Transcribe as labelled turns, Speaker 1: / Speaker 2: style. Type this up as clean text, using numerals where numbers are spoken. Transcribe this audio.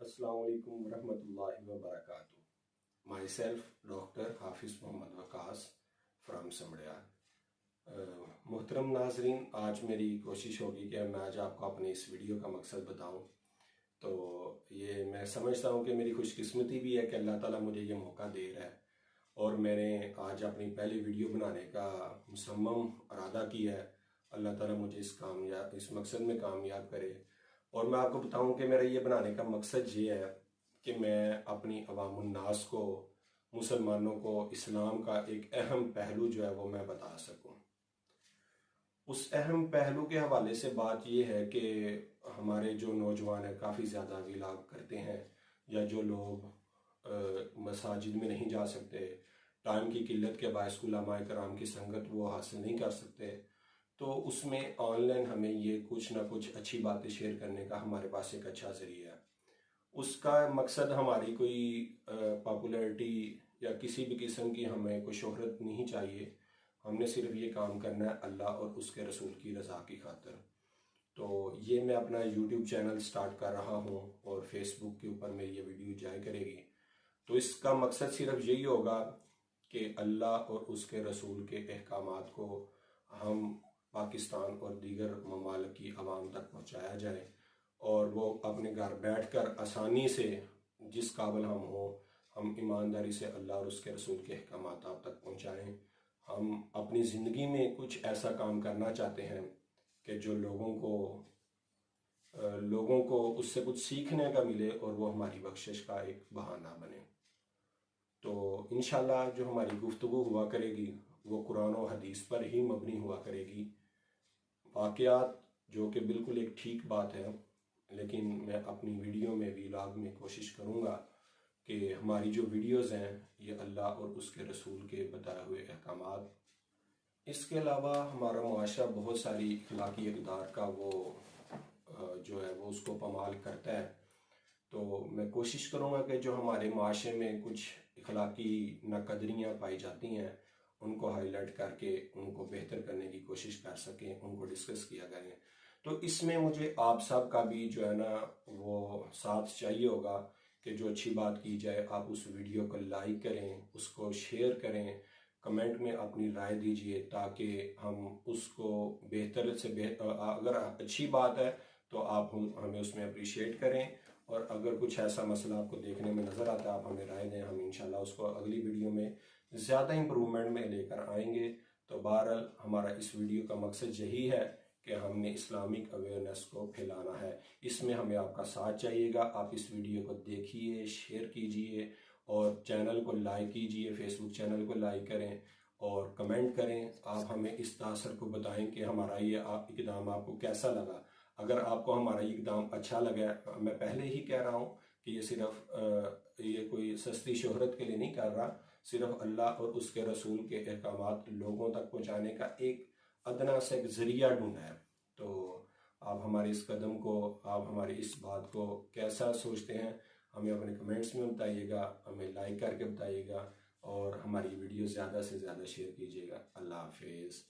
Speaker 1: السلام علیکم ورحمۃ اللہ وبرکاتہ. مائی سیلف ڈاکٹر حافظ محمد وقاص فرام سمڑیا. محترم ناظرین، آج میری کوشش ہوگی کہ میں آج آپ کو اپنے اس ویڈیو کا مقصد بتاؤں. تو یہ میں سمجھتا ہوں کہ میری خوش قسمتی بھی ہے کہ اللہ تعالیٰ مجھے یہ موقع دے رہا ہے، اور میں نے آج اپنی پہلی ویڈیو بنانے کا مصمم ارادہ کیا ہے. اللہ تعالیٰ مجھے اس مقصد میں کامیاب کرے. اور میں آپ کو بتاؤں کہ میرا یہ بنانے کا مقصد یہ ہے کہ میں اپنی عوام الناس کو، مسلمانوں کو اسلام کا ایک اہم پہلو جو ہے وہ میں بتا سکوں. اس اہم پہلو کے حوالے سے بات یہ ہے کہ ہمارے جو نوجوان ہیں کافی زیادہ ولاگ کرتے ہیں، یا جو لوگ مساجد میں نہیں جا سکتے، ٹائم کی قلت کے باعث علماء کرام کی سنگت وہ حاصل نہیں کر سکتے، تو اس میں آن لائن ہمیں یہ کچھ نہ کچھ اچھی باتیں شیئر کرنے کا ہمارے پاس ایک اچھا ذریعہ ہے. اس کا مقصد ہماری کوئی پاپولیرٹی یا کسی بھی قسم کی ہمیں کوئی شہرت نہیں چاہیے. ہم نے صرف یہ کام کرنا ہے اللہ اور اس کے رسول کی رضا کی خاطر. تو یہ میں اپنا یوٹیوب چینل سٹارٹ کر رہا ہوں، اور فیس بک کے اوپر میری یہ ویڈیو جائے کرے گی. تو اس کا مقصد صرف یہی ہوگا کہ اللہ اور اس کے رسول کے احکامات کو ہم پاکستان اور دیگر ممالک کی عوام تک پہنچایا جائے، اور وہ اپنے گھر بیٹھ کر آسانی سے جس قابل ہم ہوں، ہم ایمانداری سے اللہ اور اس کے رسول کے احکامات آپ تک پہنچائیں. ہم اپنی زندگی میں کچھ ایسا کام کرنا چاہتے ہیں کہ جو لوگوں کو اس سے کچھ سیکھنے کا ملے، اور وہ ہماری بخشش کا ایک بہانہ بنے. تو انشاءاللہ جو ہماری گفتگو ہوا کرے گی وہ قرآن و حدیث پر ہی مبنی ہوا کرے گی. واقعات جو کہ بالکل ایک ٹھیک بات ہے، لیکن میں اپنی ویڈیو میں ویلاگ میں کوشش کروں گا کہ ہماری جو ویڈیوز ہیں یہ اللہ اور اس کے رسول کے بتائے ہوئے احکامات. اس کے علاوہ ہمارا معاشرہ بہت ساری اخلاقی اقدار کا وہ جو ہے وہ اس کو پامال کرتا ہے. تو میں کوشش کروں گا کہ جو ہمارے معاشرے میں کچھ اخلاقی ناقدریاں پائی جاتی ہیں ان کو ہائی لائٹ کر کے ان کو بہتر کرنے کی کوشش کر سکیں، ان کو ڈسکس کیا کریں. تو اس میں مجھے آپ سب کا بھی جو ہے نا وہ ساتھ چاہیے ہوگا کہ جو اچھی بات کی جائے آپ اس ویڈیو کو لائک کریں، اس کو شیئر کریں، کمنٹ میں اپنی رائے دیجئے، تاکہ ہم اس کو بہتر سے بہتر، اگر اچھی بات ہے تو آپ ہمیں اس میں اپریشیٹ کریں، اور اگر کچھ ایسا مسئلہ آپ کو دیکھنے میں نظر آتا ہے آپ ہمیں رائے دیں. ہم انشاءاللہ اس کو اگلی ویڈیو میں زیادہ امپرومنٹ میں لے کر آئیں گے. تو بہرحال ہمارا اس ویڈیو کا مقصد یہی ہے کہ ہم نے اسلامک اویئرنیس کو پھیلانا ہے. اس میں ہمیں آپ کا ساتھ چاہیے گا. آپ اس ویڈیو کو دیکھیے، شیئر کیجئے، اور چینل کو لائک کیجئے، فیس بک چینل کو لائک کریں اور کمنٹ کریں. آپ ہمیں اس تاثر کو بتائیں کہ ہمارا یہ اقدام آپ کو کیسا لگا. اگر آپ کو ہمارا یہ اقدام اچھا لگا، میں پہلے ہی کہہ رہا ہوں کہ یہ صرف یہ کوئی سستی شہرت کے لیے نہیں کر رہا، صرف اللہ اور اس کے رسول کے احکامات لوگوں تک پہنچانے کا ایک ادنا سے ایک ذریعہ ڈھونڈا ہے. تو آپ ہمارے اس قدم کو، آپ ہماری اس بات کو کیسا سوچتے ہیں ہمیں اپنے کمنٹس میں بتائیے گا، ہمیں لائک کر کے بتائیے گا، اور ہماری ویڈیو زیادہ سے زیادہ شیئر کیجیے گا. اللہ حافظ.